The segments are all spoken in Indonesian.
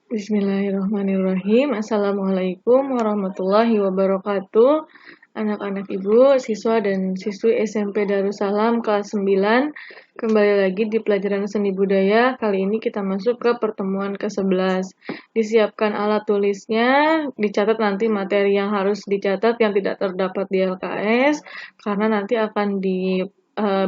Bismillahirrahmanirrahim. Assalamualaikum warahmatullahi wabarakatuh. Anak-anak ibu, siswa dan siswi SMP Darussalam kelas 9. Kembali lagi di pelajaran seni budaya. Kali ini kita masuk ke pertemuan ke-11. Disiapkan alat tulisnya, dicatat nanti materi yang harus dicatat yang tidak terdapat di LKS, karena nanti akan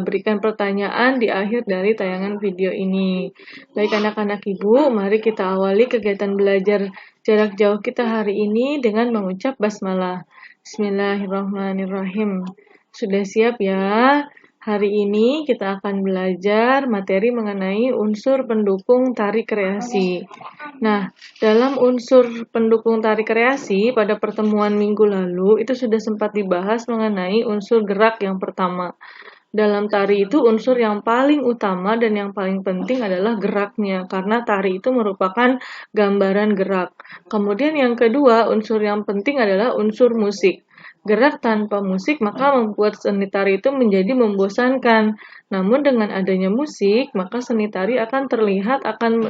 berikan pertanyaan di akhir dari tayangan video ini. Baik anak-anak ibu, mari kita awali kegiatan belajar jarak jauh kita hari ini dengan mengucap basmalah. Bismillahirrahmanirrahim. Sudah siap ya? Hari ini kita akan belajar materi mengenai unsur pendukung tari kreasi. Nah, dalam unsur pendukung tari kreasi pada pertemuan minggu lalu itu sudah sempat dibahas mengenai unsur gerak yang pertama. Dalam tari itu unsur yang paling utama dan yang paling penting adalah geraknya, karena tari itu merupakan gambaran gerak. Kemudian yang kedua, unsur yang penting adalah unsur musik. Gerak tanpa musik maka membuat seni tari itu menjadi membosankan. Namun dengan adanya musik, maka seni tari akan terlihat akan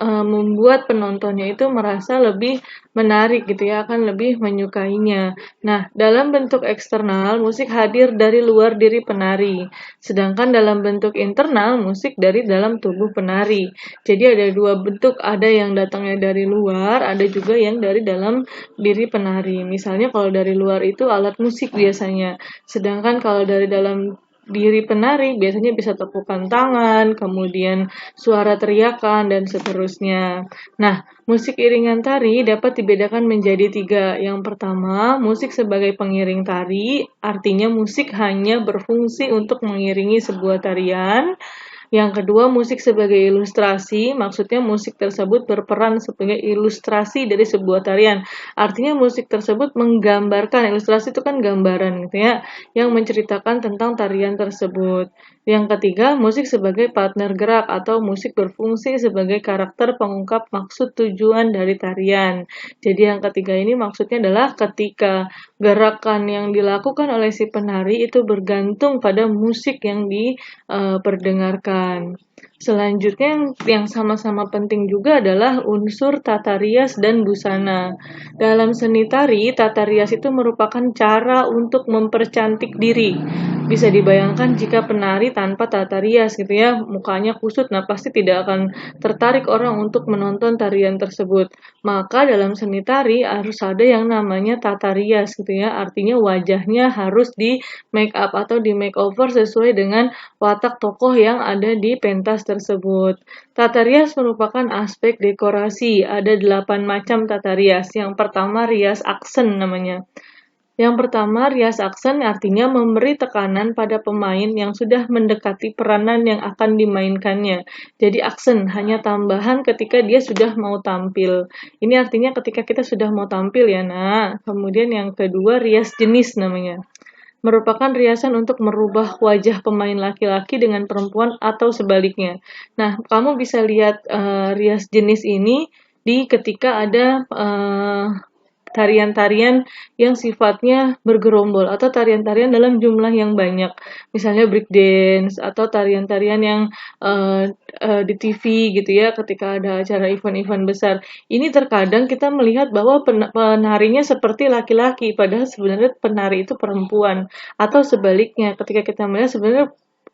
membuat penontonnya itu merasa lebih menarik gitu ya, akan lebih menyukainya. Nah, dalam bentuk eksternal, musik hadir dari luar diri penari. Sedangkan dalam bentuk internal, musik dari dalam tubuh penari. Jadi ada dua bentuk, ada yang datangnya dari luar, ada juga yang dari dalam diri penari. Misalnya kalau dari luar itu alat musik biasanya. Sedangkan kalau dari dalam diri penari biasanya bisa tepukan tangan, kemudian suara teriakan, dan seterusnya. Nah, musik iringan tari dapat dibedakan menjadi 3. Yang pertama, musik sebagai pengiring tari, artinya musik hanya berfungsi untuk mengiringi sebuah tarian. Yang kedua, musik sebagai ilustrasi, maksudnya musik tersebut berperan sebagai ilustrasi dari sebuah tarian. Artinya musik tersebut menggambarkan, ilustrasi itu kan gambaran gitu ya, yang menceritakan tentang tarian tersebut. Yang ketiga, musik sebagai partner gerak atau musik berfungsi sebagai karakter pengungkap maksud tujuan dari tarian. Jadi yang ketiga ini maksudnya adalah ketika gerakan yang dilakukan oleh si penari itu bergantung pada musik yang diperdengarkan. Selanjutnya yang sama-sama penting juga adalah unsur tata rias dan busana. Dalam seni tari, tata rias itu merupakan cara untuk mempercantik diri. Bisa dibayangkan jika penari tanpa tata rias gitu ya, mukanya kusut, nah pasti tidak akan tertarik orang untuk menonton tarian tersebut. Maka dalam seni tari harus ada yang namanya tata rias gitu ya, artinya wajahnya harus di make up atau di makeover sesuai dengan watak tokoh yang ada di pentas tersebut. Tata rias merupakan aspek dekorasi. Ada 8 macam tata rias. Yang pertama rias aksen namanya. Yang pertama, rias aksen artinya memberi tekanan pada pemain yang sudah mendekati peranan yang akan dimainkannya. Jadi aksen hanya tambahan ketika dia sudah mau tampil. Ini artinya ketika kita sudah mau tampil ya, nah. Kemudian yang kedua, rias jenis namanya. Merupakan riasan untuk merubah wajah pemain laki-laki dengan perempuan atau sebaliknya. Nah, kamu bisa lihat rias jenis ini di ketika ada tarian-tarian yang sifatnya bergerombol atau tarian-tarian dalam jumlah yang banyak. Misalnya break dance atau tarian-tarian yang di TV gitu ya ketika ada acara event-event besar. Ini terkadang kita melihat bahwa penarinya seperti laki-laki padahal sebenarnya penari itu perempuan, atau sebaliknya ketika kita melihat sebenarnya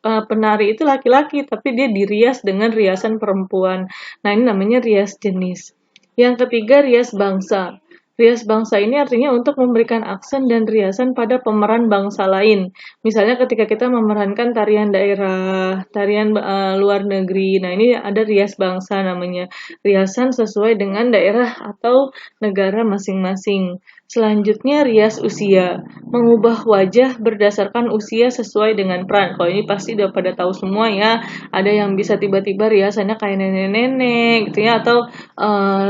penari itu laki-laki tapi dia dirias dengan riasan perempuan. Nah, ini namanya rias jenis. Yang ketiga, rias bangsa. Rias bangsa ini artinya untuk memberikan aksen dan riasan pada pemeran bangsa lain. Misalnya ketika kita memerankan tarian daerah, tarian luar negeri. Nah, ini ada rias bangsa namanya. Riasan sesuai dengan daerah atau negara masing-masing. Selanjutnya, rias usia. Mengubah wajah berdasarkan usia sesuai dengan peran. Kalau ini pasti udah pada tahu semua ya. Ada yang bisa tiba-tiba riasannya kayak nenek-nenek gitu ya, atau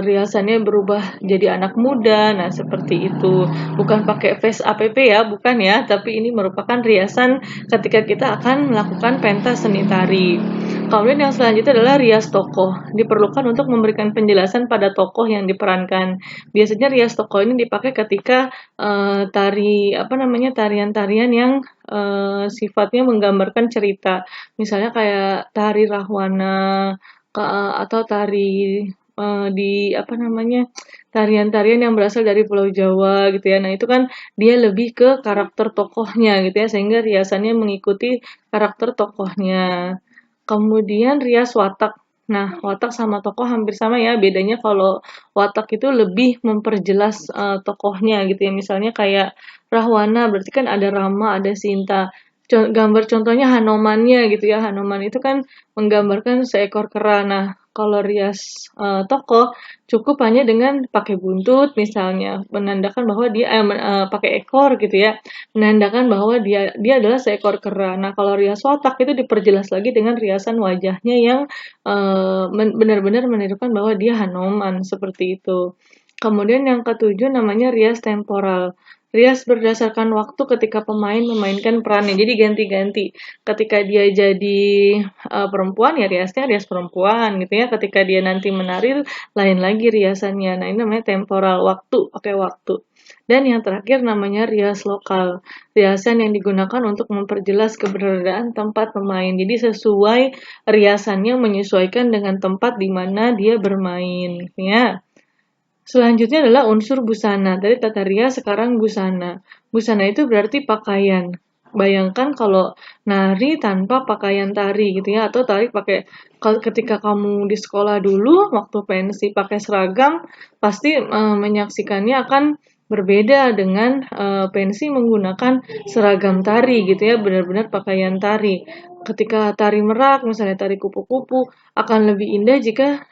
riasannya berubah jadi anak muda. Nah, seperti itu. Bukan pakai face app ya, bukan ya, tapi ini merupakan riasan ketika kita akan melakukan pentas seni tari. Kemudian yang selanjutnya adalah rias tokoh. Diperlukan untuk memberikan penjelasan pada tokoh yang diperankan. Biasanya rias tokoh ini dipakai ketika tarian-tarian yang sifatnya menggambarkan cerita. Misalnya kayak tari Rahwana, atau tari di apa namanya, tarian-tarian yang berasal dari Pulau Jawa gitu ya. Nah, itu kan dia lebih ke karakter tokohnya gitu ya, sehingga riasannya mengikuti karakter tokohnya. Kemudian rias watak. Nah, watak sama tokoh hampir sama ya, bedanya kalau watak itu lebih memperjelas tokohnya gitu ya. Misalnya kayak Rahwana, berarti kan ada Rama, ada Sinta. Gambar contohnya Hanomannya gitu ya. Hanoman itu kan menggambarkan seekor kera. Nah, kalau rias tokoh cukup hanya dengan pakai buntut misalnya, menandakan bahwa dia pakai ekor gitu ya, menandakan bahwa dia adalah seekor kera. Nah, kalau rias watak itu diperjelas lagi dengan riasan wajahnya yang benar-benar menirukan bahwa dia Hanoman seperti itu. Kemudian yang ketujuh namanya rias temporal. Rias berdasarkan waktu ketika pemain memainkan perannya. Jadi ganti-ganti. Ketika dia jadi perempuan ya riasnya rias perempuan gitu ya. Ketika dia nanti menari lain lagi riasannya. Nah, ini namanya temporal, waktu, pakai waktu. Dan yang terakhir namanya rias lokal. Riasan yang digunakan untuk memperjelas keberadaan tempat pemain. Jadi sesuai riasannya menyesuaikan dengan tempat di mana dia bermain ya. Selanjutnya adalah unsur busana. Tadi tata rias, sekarang busana. Busana itu berarti pakaian. Bayangkan kalau nari tanpa pakaian tari gitu ya, atau tari pakai ketika kamu di sekolah dulu waktu pensi pakai seragam, pasti menyaksikannya akan berbeda dengan pensi menggunakan seragam tari gitu ya, benar-benar pakaian tari. Ketika tari merak, misalnya tari kupu-kupu, akan lebih indah jika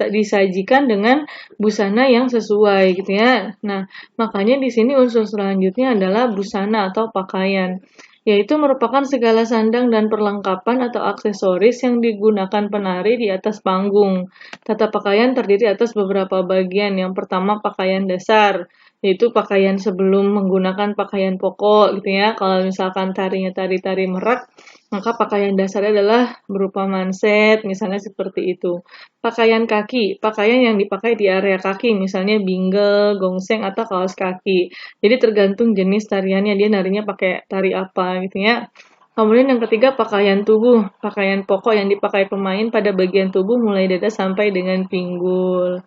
disajikan dengan busana yang sesuai gitu ya. Nah, makanya di sini unsur selanjutnya adalah busana atau pakaian, yaitu merupakan segala sandang dan perlengkapan atau aksesoris yang digunakan penari di atas panggung. Tata pakaian terdiri atas beberapa bagian. Yang pertama pakaian dasar, yaitu pakaian sebelum menggunakan pakaian pokok gitu ya. Kalau misalkan tarinya tari-tari merak, maka pakaian dasarnya adalah berupa manset, misalnya seperti itu. Pakaian kaki, pakaian yang dipakai di area kaki, misalnya bingle, gongseng, atau kaos kaki. Jadi tergantung jenis tariannya, dia narinya pakai tari apa gitu ya. Kemudian yang ketiga pakaian tubuh, pakaian pokok yang dipakai pemain pada bagian tubuh mulai dada sampai dengan pinggul.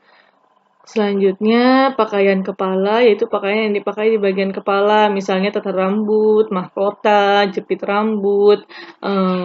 Selanjutnya pakaian kepala, yaitu pakaian yang dipakai di bagian kepala, misalnya tata rambut, mahkota, jepit rambut,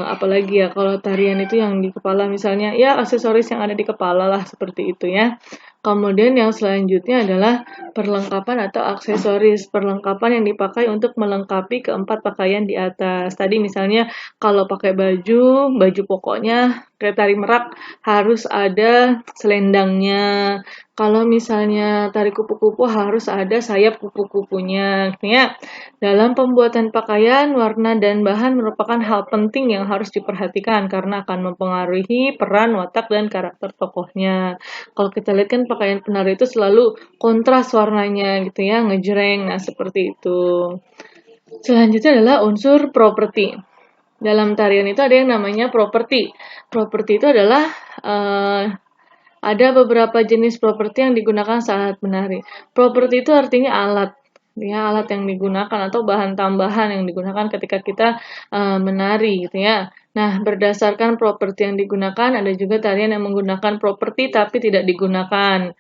apalagi ya kalau tarian itu yang di kepala misalnya ya aksesoris yang ada di kepala lah seperti itu ya. Kemudian yang selanjutnya adalah perlengkapan atau aksesoris, perlengkapan yang dipakai untuk melengkapi keempat pakaian di atas. Tadi misalnya kalau pakai baju pokoknya kayak tari merak harus ada selendangnya. Kalau misalnya tari kupu-kupu harus ada sayap kupu-kupunya. Ya, dalam pembuatan pakaian, warna dan bahan merupakan hal penting yang harus diperhatikan karena akan mempengaruhi peran, watak, dan karakter tokohnya. Kalau kita lihat kan pakaian penari itu selalu kontras warnanya gitu ya, ngejreng. Nah, seperti itu. Selanjutnya adalah unsur properti. Dalam tarian itu ada yang namanya properti. Properti itu adalah ada beberapa jenis properti yang digunakan saat menari. Properti itu artinya alat, ya alat yang digunakan atau bahan tambahan yang digunakan ketika kita menari, gitu ya. Nah, berdasarkan properti yang digunakan, ada juga tarian yang menggunakan properti tapi tidak digunakan.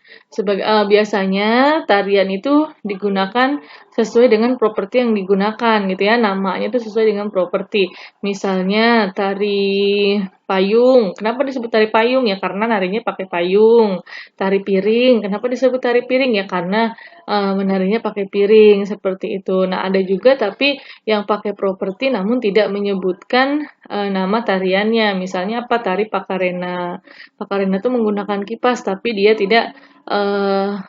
Biasanya tarian itu digunakan sesuai dengan properti yang digunakan, gitu ya. Namanya itu sesuai dengan properti. Misalnya tari payung. Kenapa disebut tari payung? Ya karena narinya pakai payung. Tari piring. Kenapa disebut tari piring? Ya karena menarinya pakai piring seperti itu. Nah, ada juga tapi yang pakai properti namun tidak menyebutkan nama tariannya. Misalnya apa? Tari Pakarena. Pakarena itu menggunakan kipas tapi dia tidak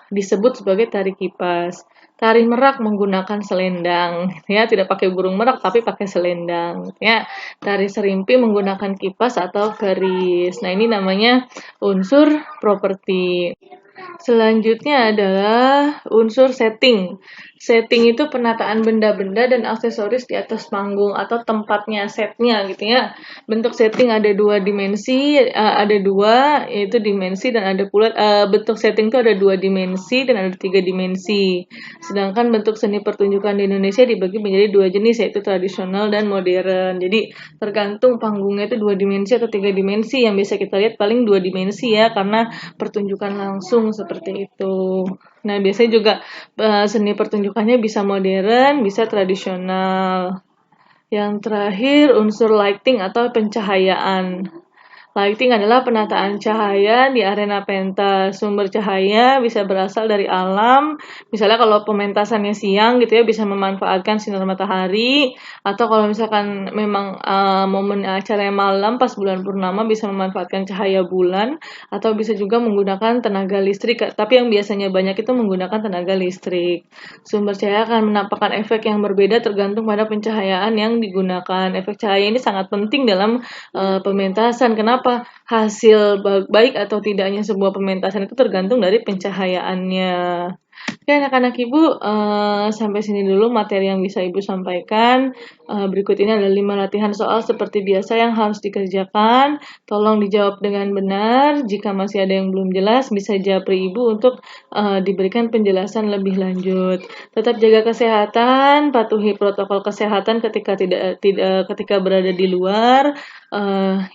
disebut sebagai tari kipas. Tari merak menggunakan selendang, ya tidak pakai burung merak tapi pakai selendang, ya. Tari serimpi menggunakan kipas atau keris. Nah, ini namanya unsur properti. Selanjutnya adalah unsur setting. Setting itu penataan benda-benda dan aksesoris di atas panggung atau tempatnya, setnya gitu ya. Bentuk setting ada dua dimensi, ada dua, yaitu dimensi dan ada pula bentuk setting itu ada dua dimensi dan ada tiga dimensi. Sedangkan bentuk seni pertunjukan di Indonesia dibagi menjadi dua jenis, yaitu tradisional dan modern. Jadi tergantung panggungnya itu dua dimensi atau tiga dimensi. Yang biasa kita lihat paling dua dimensi ya, karena pertunjukan langsung seperti itu. Nah, biasanya juga seni pertunjukannya bisa modern, bisa tradisional. Yang terakhir, unsur lighting atau pencahayaan. Lighting adalah penataan cahaya di arena pentas. Sumber cahaya bisa berasal dari alam. Misalnya kalau pementasannya siang gitu ya, bisa memanfaatkan sinar matahari. Atau kalau misalkan memang momen acaranya malam pas bulan purnama, bisa memanfaatkan cahaya bulan. Atau bisa juga menggunakan tenaga listrik. Tapi yang biasanya banyak itu menggunakan tenaga listrik. Sumber cahaya akan menampakkan efek yang berbeda tergantung pada pencahayaan yang digunakan. Efek cahaya ini sangat penting dalam pementasan. Kenapa? Hasil baik atau tidaknya sebuah pementasan itu tergantung dari pencahayaannya. Oke, anak-anak Ibu, sampai sini dulu materi yang bisa Ibu sampaikan. Berikut ini ada 5 latihan soal seperti biasa yang harus dikerjakan. Tolong dijawab dengan benar. Jika masih ada yang belum jelas, bisa japri Ibu untuk diberikan penjelasan lebih lanjut. Tetap jaga kesehatan, patuhi protokol kesehatan ketika berada di luar.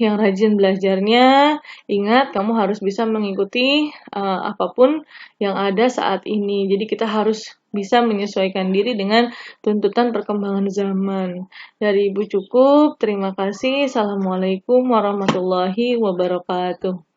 Yang rajin belajarnya, ingat kamu harus bisa mengikuti apapun yang ada saat ini. Jadi kita harus bisa menyesuaikan diri dengan tuntutan perkembangan zaman. Dari Ibu cukup, terima kasih. Assalamualaikum warahmatullahi wabarakatuh.